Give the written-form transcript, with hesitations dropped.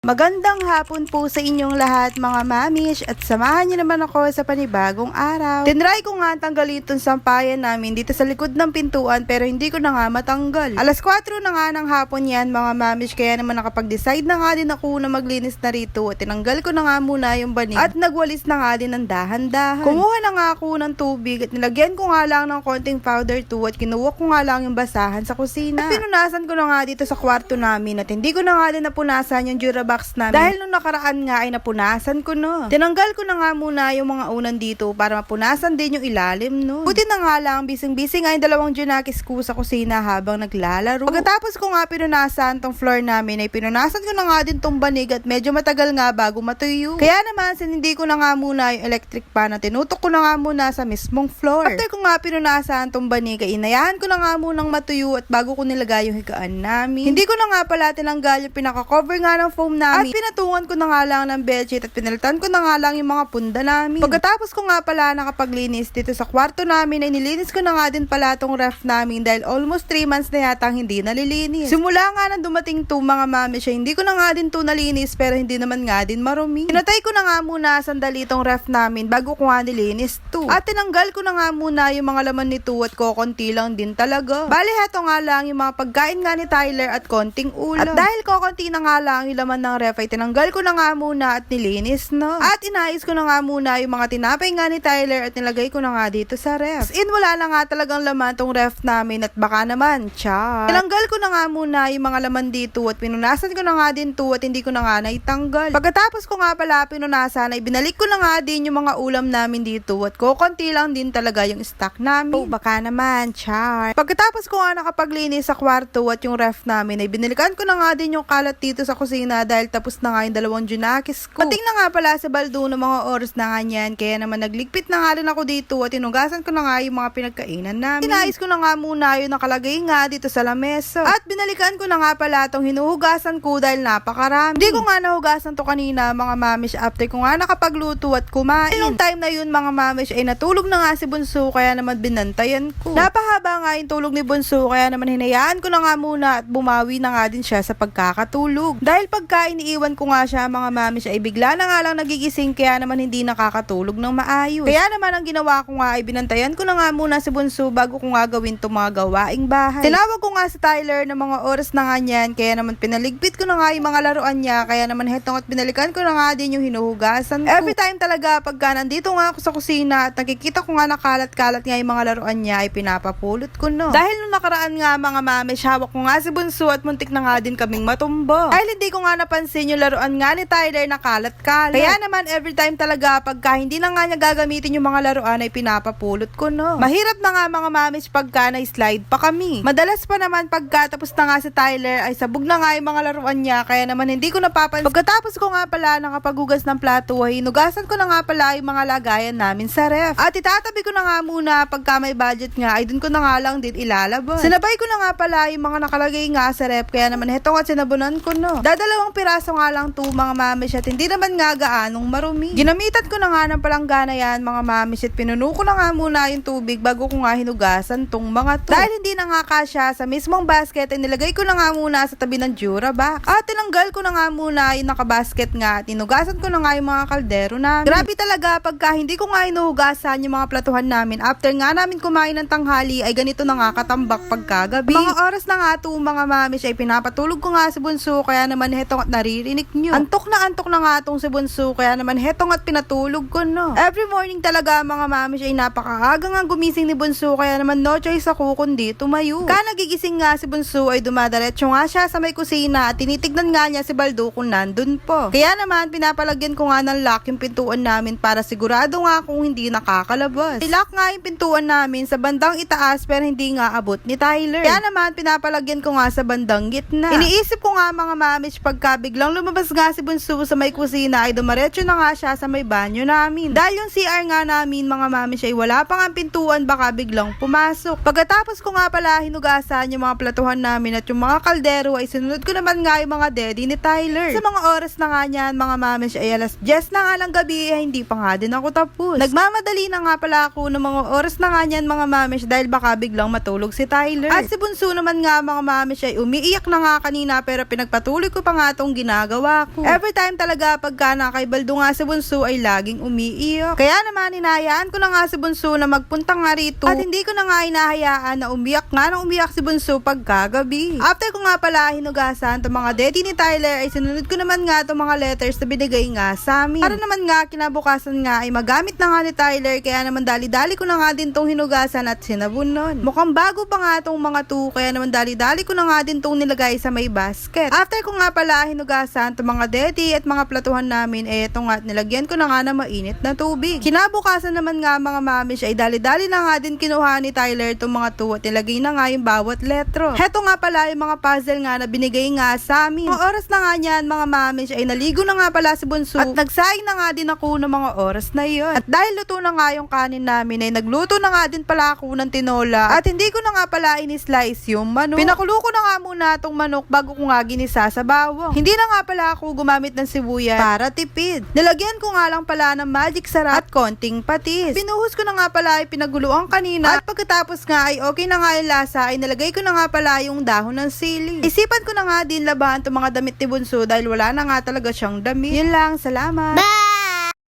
Magandang hapon po sa inyong lahat mga mamish at samahan niyo naman ako sa panibagong araw. Tinry ko nga tanggalin itong sampayan namin dito sa likod ng pintuan pero hindi ko na nga matanggal. Alas 4 na nga ng hapon yan mga mamish kaya naman nakapag-decide na nga din ako na maglinis na rito at tinanggal ko na nga muna yung banig at nagwalis na nga din ng dahan-dahan. Kumuha na nga ako ng tubig at nilagyan ko nga lang ng konting powder too at kinuha ko nga lang yung basahan sa kusina. At pinunasan ko na nga dito sa kwarto namin at hindi ko na nga din napunasan yung Durabox namin. Dahil nung nakaraan nga ay napunasan ko no. Tinanggal ko na nga muna yung mga unan dito para mapunasan din yung ilalim no. Buti na nga lang, bising-bising nga yung dalawang junakis ko sa kusina habang naglalaro. Pagkatapos ko nga pinunasan tong floor namin ay pinunasan ko na nga din tong banig at medyo matagal nga bago matuyo. Kaya naman hindi ko na nga muna yung electric pan at tinutok ko na nga muna sa mismong floor. After ko nga pinunasan tong banig ay inayahan ko na nga munang matuyo at bago ko nilagay yung higaan namin. Hindi ko na nga pala tinanggal yung pinaka-cover nga ng foam namin. At pinatungan ko na nga lang ng bedsheet at pinalitan ko na nga lang yung mga punda namin. Pagkatapos ko nga pala nakapaglinis dito sa kwarto namin ay nilinis ko na nga din pala tong ref namin dahil almost 3 months na yata hindi nalilinis. Simula nga nang dumating to mga mami siya, hindi ko na nga din to nalinis pero hindi naman nga din marumi. Pinatay ko na nga muna sandali tong ref namin bago ko nga nilinis to. At tinanggal ko na nga muna yung mga laman nito at kokonti lang din talaga. Bali heto nga lang yung mga pagkain nga ni Tyler at konting ulam. At dahil kokonti na nga lang yung laman ng ref ay tinanggal ko na nga muna at nilinis no. At inayos ko na nga muna yung mga tinapay nga ni Tyler at nilagay ko na nga dito sa ref. As in wala na nga talagang laman tong ref namin at baka naman, char. Tinanggal ko na nga muna yung mga laman dito at pinunasan ko na nga din to at hindi ko na nga naitanggal. Pagkatapos ko nga pala pinunasan ay binalik ko na nga din yung mga ulam namin dito at kokonti lang din talaga yung stock namin. Oh, baka naman, char. Pagkatapos ko nga nakapaglinis sa kwarto at yung ref namin ay binalikan ko na nga din yung kalat dito sa kusina dahil tapos na nga yung dalawang junakis ko. Pating na nga pala sa baldo ng mga oras na nga yan kaya naman nagligpit na nga rin ako dito at inugasan ko na nga yung mga pinagkainan namin. Inayos ko na nga muna yung nakalagay nga dito sa lamesa at binalikan ko na nga pala tong hinuhugasan ko dahil napakarami. Hindi ko nga nahugasan to kanina mga mamish after ko nga nakapagluto at kumain. Yung time na yun mga mamish ay natulog na nga si Bunso kaya naman binantayan ko. Napahaba nga yung tulog ni Bunso kaya naman hinayaan ko na nga muna at bumawi na nga din siya sa pagkakatulog. Dahil pagka iniiwan ko nga siya mga mamish ay bigla na nga lang nagigising kaya naman hindi nakakatulog ng maayos. Kaya naman ang ginawa ko nga ay binantayan ko na nga muna si Bunso bago ko nga gawin itong mga gawaing bahay. Tinawag ko nga si Tyler ng mga oras na nga niyan kaya naman pinaligpit ko na nga yung mga laruan niya kaya naman hetong at binalikan ko na nga din yung hinuhugasan ko. Every time talaga pagka nandito nga ako sa kusina at nakikita ko nga nakalat-kalat nga yung mga laruan niya ay pinapapulot ko no. Dahil nung nakaraan nga mga mamish hawak ko nga si Bunso at muntik na nga din kaming matumba. Dahil hindi ko nga napansin yung laruan nga ni Tyler na kalat-kalat. Kaya naman every time talaga pagka hindi na nga niya gagamitin yung mga laruan ay pinapapulot ko no. Mahirap na nga mga mamish pagka na-slide pa kami. Madalas pa naman pagka tapos na nga si Tyler ay sabog na nga yung mga laruan niya kaya naman hindi ko napapansin. Pagkatapos ko nga pala nakapaghugas ng plato ay hinugasan ko na nga pala yung mga lagayan namin sa ref. At itatabi ko na nga muna pagka may budget nga ay dun ko na nga lang din ilalabas. Sinabay ko na nga pala yung mga nakalagay nga sa ref kaya naman heto nga sinabunan ko no. Dadalawang piraso nga lang to mga mamish at hindi naman nga gaanong marumi. Ginamitan ko na nga ng palanggana yan mga mamish at pinuno ko na nga muna yung tubig bago ko nga hinugasan tong mga to. Dahil hindi na nga kasya sa mismong basket ay nilagay ko na nga muna sa tabi ng Durabox. At tinanggal ko na nga muna yung nakabasket nga at hinugasan ko na nga yung mga kaldero namin. Grabe talaga pagka hindi ko nga hinuhugasan yung mga platuhan namin after nga namin kumain ng tanghali ay ganito na nga katambak pagkagabi. Mga oras na nga to mga mamish ay pinapatulog ko nga si Bunso kaya naman hetong at naririnig nyo. Antok na nga tong si Bunso kaya naman hetong at pinatulog ko no. Every morning talaga mga mamish ay napakaaga nga gumising ni Bunso kaya naman no choice ako kundi tumayo. Kaya nagigising nga si Bunso ay dumadiretso nga siya sa may kusina at tinitignan nga niya si Baldo kung nandun po. Kaya naman pinapalagyan ko nga ng lock yung pintuan namin para sigurado nga kung hindi nakakalabas. Lock nga yung pintuan namin sa bandang itaas pero hindi nga abot ni Tyler. Kaya naman pinapalagyan ko nga sa bandang gitna. Iniisip ko nga mga mamish pagka biglang lumabas nga si Bunso sa may kusina ay dumaretso na nga siya sa may banyo namin. Dahil yung CR nga namin mga mamish ay wala pa nga pintuan baka biglang pumasok. Pagkatapos ko nga pala hinugasan yung mga platuhan namin at yung mga kaldero ay sinunod ko naman nga yung mga daddy ni Tyler. Sa mga oras na nga niyan mga mamish ay alas 10 na nga lang gabi ay hindi pa nga din ako tapos. Nagmamadali na nga pala ako ng mga oras na nga niyan mga mamish dahil baka biglang matulog si Tyler. At si Bunso naman nga mga mamish ay umiiyak na nga kanina pero pinagpatuloy ko pa nga tong ginagawa ko. Every time talaga pagka nakaibaldo nga si Bunso ay laging umiiyak. Kaya naman hinahayaan ko na nga si Bunso na magpunta nga rito at hindi ko na nga hinahayaan na umiyak si Bunso pagkagabi. After ko nga pala hinugasan itong mga daddy ni Tyler ay sinunod ko naman nga itong mga letters na binigay nga sa amin. Para naman nga kinabukasan nga ay magamit na nga ni Tyler kaya naman dali-dali ko na nga din tong hinugasan at sinabon nun. Mukhang bago pa nga itong mga to kaya naman dali-dali ko na nga din tong nilagay sa may basket. After ko nga pala hinugasan itong mga daddy at mga platuhan namin eto nga at nilagyan ko na nga na mainit na tubig. Kinabukasan naman nga mga mamish ay dali-dali na nga din kinuha ni Tyler itong mga to at nilagay na nga yung bawat letro. Heto nga pala yung mga puzzle nga na binigay nga sa amin. Mga oras na nga niyan mga mamish ay naligo na nga pala si Bunso at nagsaing na nga din ako ng mga oras na yun. At dahil luto na nga yung kanin namin ay nagluto na nga din pala ako ng tinola at hindi ko na nga pala in-slice yung manok. Pinakulo ko na nga muna itong manok bago ko nga ginisa sa bawang. Hindi na nga pala ako gumamit ng sibuyas para tipid. Nilagyan ko nga lang pala ng magic sarap at konting patis. Pinuhos ko na nga pala ay pinaguluan kanina at pagkatapos nga ay okay na nga yung lasa ay nalagay ko na nga pala yung dahon ng sili. Isipan ko na nga din labahan itong mga damit ni Bunso dahil wala na nga talaga siyang damit. Yun lang, salamat! Bye!